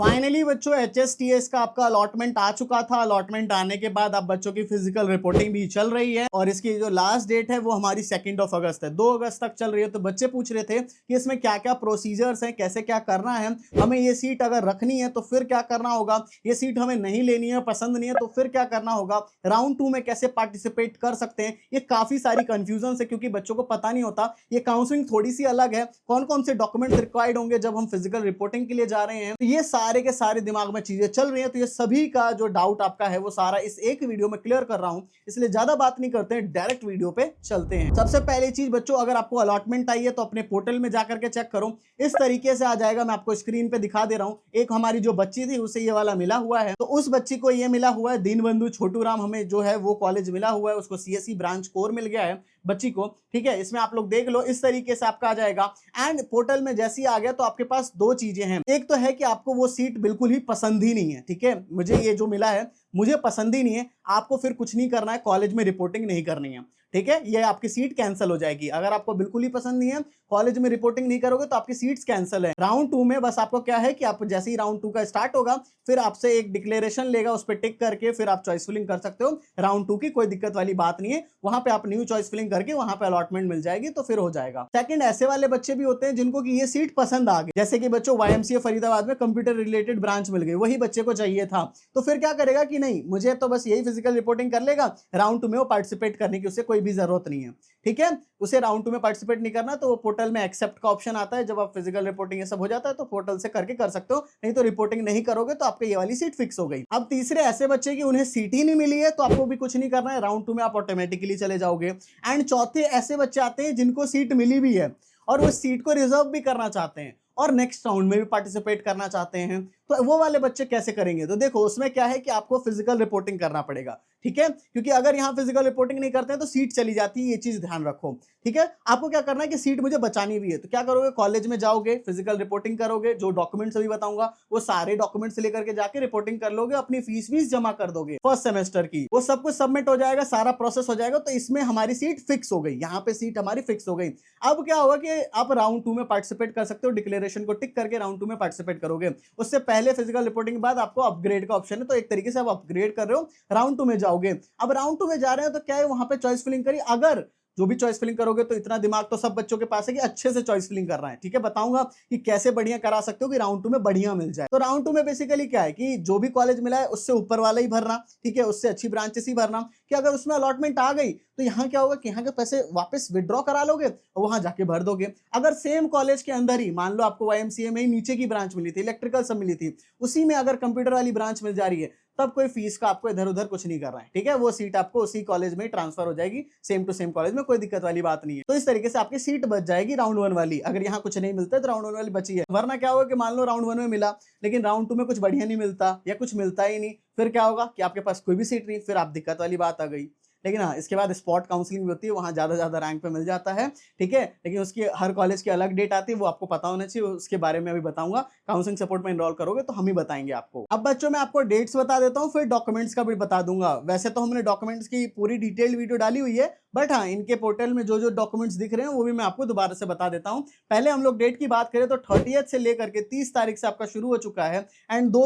Finally बच्चों HSTS का आपका अलॉटमेंट आ चुका था। अलॉटमेंट आने के बाद अब बच्चों की फिजिकल रिपोर्टिंग भी चल रही है और इसकी जो लास्ट डेट है वो हमारी 2 अगस्त है। 2 अगस्त तक चल रही है। तो बच्चे पूछ रहे थे कि इसमें क्या क्या प्रोसीजर्स हैं, कैसे क्या करना है, हमें ये सीट अगर रखनी है तो फिर क्या करना होगा, ये सीट हमें नहीं लेनी है, पसंद नहीं है तो फिर क्या करना होगा, राउंड 2 में कैसे पार्टिसिपेट कर सकते हैं। ये काफी सारी कंफ्यूजन है क्योंकि बच्चों को पता नहीं होता। ये काउंसलिंग थोड़ी सी अलग है, कौन कौन से डॉक्यूमेंट्स रिक्वायर्ड होंगे जब हम फिजिकल रिपोर्टिंग के लिए जा रहे हैं। तो ये सारे के सारे दिमाग में चीजें चल रही हैं। तो ये सभी का जो डाउट आपका है वो सारा इस एक वीडियो में क्लियर कर रहा हूं, इसलिए ज्यादा बात नहीं करते हैं, डायरेक्ट वीडियो पे चलते हैं। सबसे पहली चीज बच्चों, अगर आपको अलॉटमेंट आई है तो अपने पोर्टल में जाकर के चेक करो। इस तरीके से आ जाएगा, मैं आपको स्क्रीन पे दिखा दे रहा हूं। एक हमारी जो बच्ची थी उसे ये वाला मिला हुआ है, तो उस बच्ची को ये मिला हुआ है दीनबंधु छोटू राम, हमें जो है वो कॉलेज मिला हुआ है, उसको CSE ब्रांच कोर मिल गया है बच्ची को। ठीक है, इसमें आप लोग देख लो, इस तरीके से आपका आ जाएगा। एंड पोर्टल में जैसे ही आ गया तो आपके पास दो चीजें हैं। एक तो है कि आपको वो सीट बिल्कुल ही पसंद ही नहीं है। ठीक है, मुझे ये जो मिला है मुझे पसंद ही नहीं है, आपको फिर कुछ नहीं करना है, कॉलेज में रिपोर्टिंग नहीं करनी है। ठीक है, ये आपकी सीट कैंसिल हो जाएगी। अगर आपको बिल्कुल ही पसंद नहीं है, कॉलेज में रिपोर्टिंग नहीं करोगे तो आपकी सीट्स कैंसिल है। राउंड 2 में बस आपको क्या है कि आप जैसे ही राउंड 2 का स्टार्ट होगा फिर आपसे एक डिक्लेरेशन लेगा, उस पर टिक करके फिर आप चॉइस फिलिंग कर सकते हो। राउंड 2 की कोई दिक्कत वाली बात नहीं है, वहां पे आप न्यू चॉइस फिलिंग करके वहां पे अलॉटमेंट मिल जाएगी तो फिर हो जाएगा। सेकंड, ऐसे वाले बच्चे भी होते हैं जिनको कि ये सीट पसंद आ गई, जैसे कि बच्चों YMCA फरीदाबाद में कंप्यूटर रिलेटेड ब्रांच मिल गई, वही बच्चे को चाहिए था। तो फिर क्या करेगा कि नहीं, मुझे तो बस यही फिजिकल रिपोर्टिंग कर लेगा, राउंड 2 में वो पार्टिसिपेट करने की उसे कोई भी जरूरत नहीं है। ठीक है, उसे राउंड 2 में पार्टिसिपेट नहीं करना तो वो पोर्टल में एक्सेप्ट का ऑप्शन आता है। जब आप फिजिकल रिपोर्टिंग ये सब हो जाता है तो पोर्टल से करके कर सकते हो, नहीं तो रिपोर्टिंग नहीं करोगे तो आपके ये वाली सीट फिक्स हो गई। अब तीसरे ऐसे बच्चे की उन्हें सीट ही नहीं मिली है तो आपको भी कुछ नहीं करना है, राउंड 2 में आप ऑटोमेटिकली चले जाओगे। एंड चौथे ऐसे बच्चे आते हैं जिनको सीट मिली भी है और वो सीट को रिजर्व भी करना चाहते हैं और नेक्स्ट राउंड में भी पार्टिसिपेट करना चाहते हैं। तो वो वाले बच्चे कैसे करेंगे, तो देखो उसमें क्या है कि आपको फिजिकल रिपोर्टिंग करना पड़ेगा। ठीक है, क्योंकि अगर यहां फिजिकल रिपोर्टिंग नहीं करते हैं तो सीट चली जाती है, ये चीज ध्यान रखो। ठीक है, आपको क्या करना है कि सीट मुझे बचानी भी है तो क्या करोगे, कॉलेज में जाओगे, फिजिकल रिपोर्टिंग करोगे, जो डॉक्यूमेंट्स अभी बताऊंगा वो सारे डॉक्यूमेंट्स लेकर के जाके रिपोर्टिंग कर लोगे, अपनी फीस जमा कर दोगे फर्स्ट सेमेस्टर की, वो सब कुछ सबमिट हो जाएगा, सारा प्रोसेस हो जाएगा। तो इसमें हमारी सीट फिक्स हो गई, यहाँ पे सीट हमारी फिक्स हो गई। अब क्या होगा कि आप राउंड 2 में पार्टिसिपेट कर सकते हो, डिक्लेरेशन को टिक करके राउंड 2 में पार्टिसिपेट करोगे। उससे पहले फिजिकल रिपोर्टिंग के बाद आपको अपग्रेड का ऑप्शन है, तो एक तरीके से आप अपग्रेड कर रहे हो, राउंड 2 में जाओगे। अब राउंड 2 में जा रहे हैं तो क्या है, वहां पे चॉइस फिलिंग करी, अगर जो भी चॉइस फिलिंग करोगे तो इतना दिमाग तो सब बच्चों के पास है कि अच्छे से चॉइस फिलिंग करना है। ठीक है, बताऊंगा कि कैसे बढ़िया करा सकते हो कि राउंड 2 में बढ़िया मिल जाए। तो राउंड 2 में बेसिकली क्या है कि जो भी कॉलेज मिला है उससे ऊपर वाला ही भरना, ठीक है, उससे अच्छी ब्रांचेस ही भरना, कि अगर उसमें अलॉटमेंट आ गई तो यहाँ क्या होगा कि यहाँ के पैसे वापस विड्रॉ करा लोगे और वहां जाके भर दोगे। अगर सेम कॉलेज के अंदर ही मान लो आपको YMCA में ही नीचे की ब्रांच मिली थी, इलेक्ट्रिकल सब मिली थी, उसी में अगर कंप्यूटर वाली ब्रांच मिल जा रही है, तब कोई फीस का आपको इधर उधर कुछ नहीं करना है। ठीक है, वो सीट आपको उसी कॉलेज में ट्रांसफर हो जाएगी, सेम टू सेम कॉलेज में, कोई दिक्कत वाली बात नहीं है। तो इस तरीके से आपकी सीट बच जाएगी राउंड 1 वाली। अगर यहाँ कुछ नहीं मिलता है तो राउंड 1 वाली बची है। वरना क्या होगा कि मान लो राउंड 1 में मिला लेकिन राउंड 2 में कुछ बढ़िया नहीं मिलता या कुछ मिलता ही नहीं, फिर क्या होगा कि आपके पास कोई भी सीट नहीं, फिर आप दिक्कत वाली बात आ गई। लेकिन हाँ, इसके बाद स्पॉट काउंसलिंग भी होती है, वहां ज्यादा रैंक पे मिल जाता है। ठीक है, लेकिन उसकी हर कॉलेज की अलग डेट आती है, वो आपको पता होना चाहिए, उसके बारे में अभी बताऊंगा। काउंसलिंग सपोर्ट में एनरोल करोगे तो हम ही बताएंगे आपको। अब बच्चों मैं आपको डेट्स बता देता हूँ, फिर डॉक्यूमेंट्स का भी बता दूंगा। वैसे तो हमने डॉक्यूमेंट्स की पूरी डिटेल्ड वीडियो डाली हुई है, बट हाँ, इनके पोर्टल में जो जो डॉक्यूमेंट्स दिख रहे हैं वो भी मैं आपको दोबारा से बता देता हूँ। पहले हम लोग डेट की बात करें तो 30 से लेकर के 30 तारीख से आपका शुरू हो चुका है एंड 2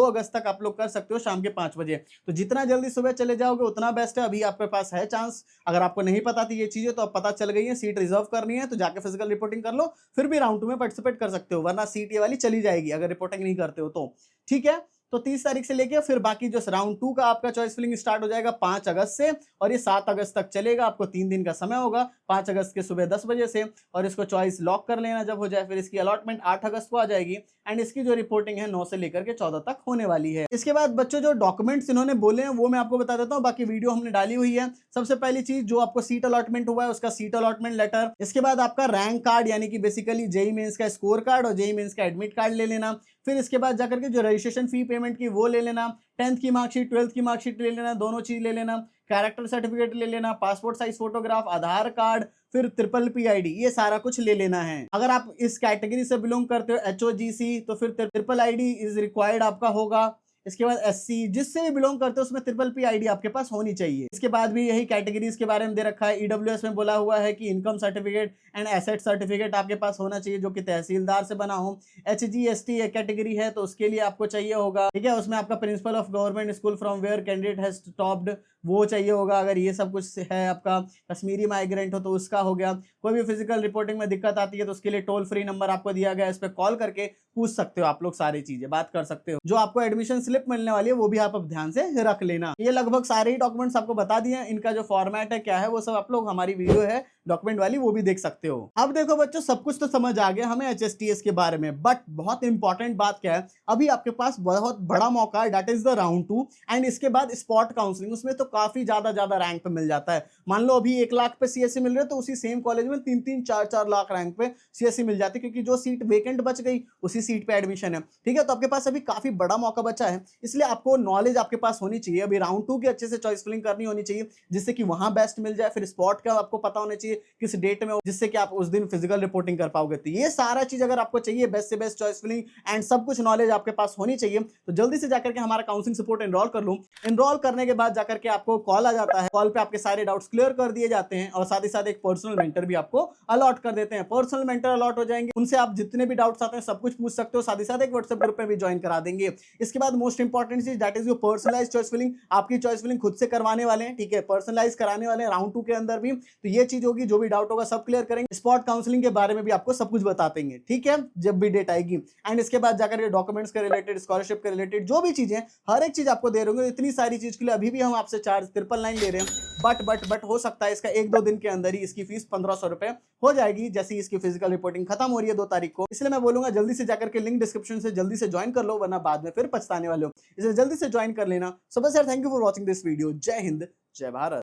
अगस्त तक आप लोग कर सकते हो शाम के 5 बजे। तो जितना जल्दी सुबह चले जाओगे उतना बेस्ट है। अभी आपके पास है चांस, अगर आपको नहीं पता थी ये चीजें तो अब पता चल गई है, सीट रिजर्व करनी है तो जाके फिजिकल रिपोर्टिंग कर लो, फिर भी राउंड 2 में पार्टिसिपेट कर सकते हो, वरना सीट ये वाली चली जाएगी अगर रिपोर्टिंग नहीं करते हो तो। ठीक है, तो 30 तारीख से लेके फिर बाकी जो राउंड 2 का आपका चॉइस फिलिंग स्टार्ट हो जाएगा 5 अगस्त से और ये 7 अगस्त तक चलेगा। आपको 3 दिन का समय होगा, 5 अगस्त के सुबह 10 बजे से, और इसको चॉइस लॉक कर लेना जब हो जाए। फिर इसकी अलॉटमेंट 8 अगस्त को आ जाएगी एंड इसकी जो रिपोर्टिंग है 9 से लेकर के 14 तक होने वाली है। इसके बाद बच्चों जो डॉक्यूमेंट्स इन्होंने बोले हैं वो मैं आपको बता देता हूँ, बाकी वीडियो हमने डाली हुई है। सबसे पहली चीज, जो आपको सीट अलॉटमेंट हुआ है उसका सीट अलॉटमेंट लेटर, इसके बाद आपका रैंक कार्ड यानी कि बेसिकली जेईई मेंस का स्कोर कार्ड और जेईई मेंस का एडमिट कार्ड ले लेना। फिर इसके बाद जाकर के जो रजिस्ट्रेशन फी पेमेंट की वो ले लेना, 10th की मार्कशीट 12th की मार्कशीट ले लेना, दोनों चीज ले लेना, कैरेक्टर सर्टिफिकेट ले लेना, पासपोर्ट साइज फोटोग्राफ, आधार कार्ड, फिर PPP ये सारा कुछ ले लेना है। अगर आप इस कैटेगरी से बिलोंग करते हो HOGC तो फिर IIID इज रिक्वायर्ड आपका होगा। इसके बाद एससी, जिससे भी बिलोंग करते हो उसमें ट्रिपल पी आईडी आपके पास होनी चाहिए। इसके बाद भी यही कैटेगरीज के बारे में दे रखा है। ईडब्ल्यूएस में बोला हुआ है कि income certificate and asset certificate आपके पास होना चाहिए जो कि तहसीलदार से बना हो। HGST कैटेगरी है तो उसके लिए आपको चाहिए होगा, ठीक है। उसमें आपका principal of government school from where candidate has topped वो चाहिए होगा। अगर ये सब कुछ है, आपका कश्मीरी माइग्रेंट हो तो उसका हो गया। कोई भी फिजिकल रिपोर्टिंग में दिक्कत आती है तो उसके लिए टोल फ्री नंबर आपको दिया गया है, इस पर कॉल करके पूछ सकते हो आप लोग, सारी चीजें बात कर सकते हो। जो आपको एडमिशन स्लिप मिलने वाली है वो भी आप अब ध्यान से रख लेना। ये लगभग सारे ही डॉक्यूमेंट्स आपको बता दिए। इनका जो फॉर्मेट है क्या है वो सब आप लोग हमारी वीडियो है डॉक्यूमेंट वाली, वो भी देख सकते हो। अब देखो बच्चों, सब कुछ तो समझ आ गया हमें HSTS के बारे में, बट बहुत इंपॉर्टेंट बात क्या है, अभी आपके पास बहुत बड़ा मौका है, that is the round 2 and इसके बाद स्पॉट काउंसलिंग। उसमें तो काफी ज्यादा रैंक पे मिल जाता है। मान लो अभी 1 लाख पे CSE मिल रहे तो उसी सेम कॉलेज में 3-4 लाख रैंक पे CSE मिल जाती है, क्योंकि जो सीट वेकेंट बच गई उसी सीट पे एडमिशन है, ठीक है। तो आपके पास अभी काफी बड़ा मौका बचा है, इसलिए आपको नॉलेज आपके पास होनी चाहिए। अभी राउंड 2 की अच्छे से चॉइस फिलिंग करनी होनी चाहिए, जिससे कि वहां बेस्ट मिल जाए। फिर स्पॉट का आपको पता होना चाहिए किस डेट में, जिससे कि आप उस दिन फिजिकल रिपोर्टिंग कर पाओगे। तो ये सारा चीज अगर आपको चाहिए, बेस्ट से बेस्ट चॉइस फिलिंग एंड सब कुछ नॉलेज आपके पास होनी चाहिए, तो जल्दी से जाकर के हमारा काउंसलिंग सपोर्ट एनरोल कर लो। एनरोल करने के बाद जाकर के आपको कॉल आ जाता है, कॉल पे आपके सारे डाउट्स क्लियर कर दिए जाते हैं और साथ ही साथ एक पर्सनल मेंटर भी आपको अलॉट कर देते हैं। पर्सनल मेंटर अलॉट हो जाएंगे, उनसे आप जितने भी डाउट्स आते हैं सब कुछ पूछ सकते हो। साथ ही साथ एक व्हाट्सएप ग्रुप में भी ज्वाइन करा देंगे। इसके बाद मोस्ट इंपॉर्टेंट चीज that is your personalize choice filling. आपकी चॉइस फिलिंग खुद से करवाने वाले हैं, ठीक है, पर्सनलाइज कराने वाले हैं राउंड 2 के अंदर भी। तो ये चीज होगी, जो भी डाउट होगा सब क्लियर करेंगे। स्पॉट काउंसलिंग के बारे में भी आपको सब कुछ बता देंगे, ठीक है, जब भी डेट आएगी। एंड इसके बाद जाकर डॉक्यूमेंट्स के रिलेटेड, स्कॉलरशिप के रिलेटेड जो भी चीजें, हर एक चीज आपको दे रहे होंगे। इतनी सारी चीज के लिए अभी भी हम आपसे चार्ज 999 ले रहे हैं, बट हो सकता है इसका 1-2 दिन के अंदर ही इसकी फीस 1500 रुपए हो जाएगी, जैसे इसकी फिजिकल रिपोर्टिंग खत्म हो रही है 2 तारीख को। इसलिए मैं बोलूंगा जल्दी से जाकर के लिंक डिस्क्रिप्शन से जल्दी से ज्वाइन कर लो, वरना बाद में फिर पछताने वाले हो। इसलिए जल्दी से ज्वाइन कर लेना। सो बस यार, thank you for watching this video. जय हिंद, जय भारत।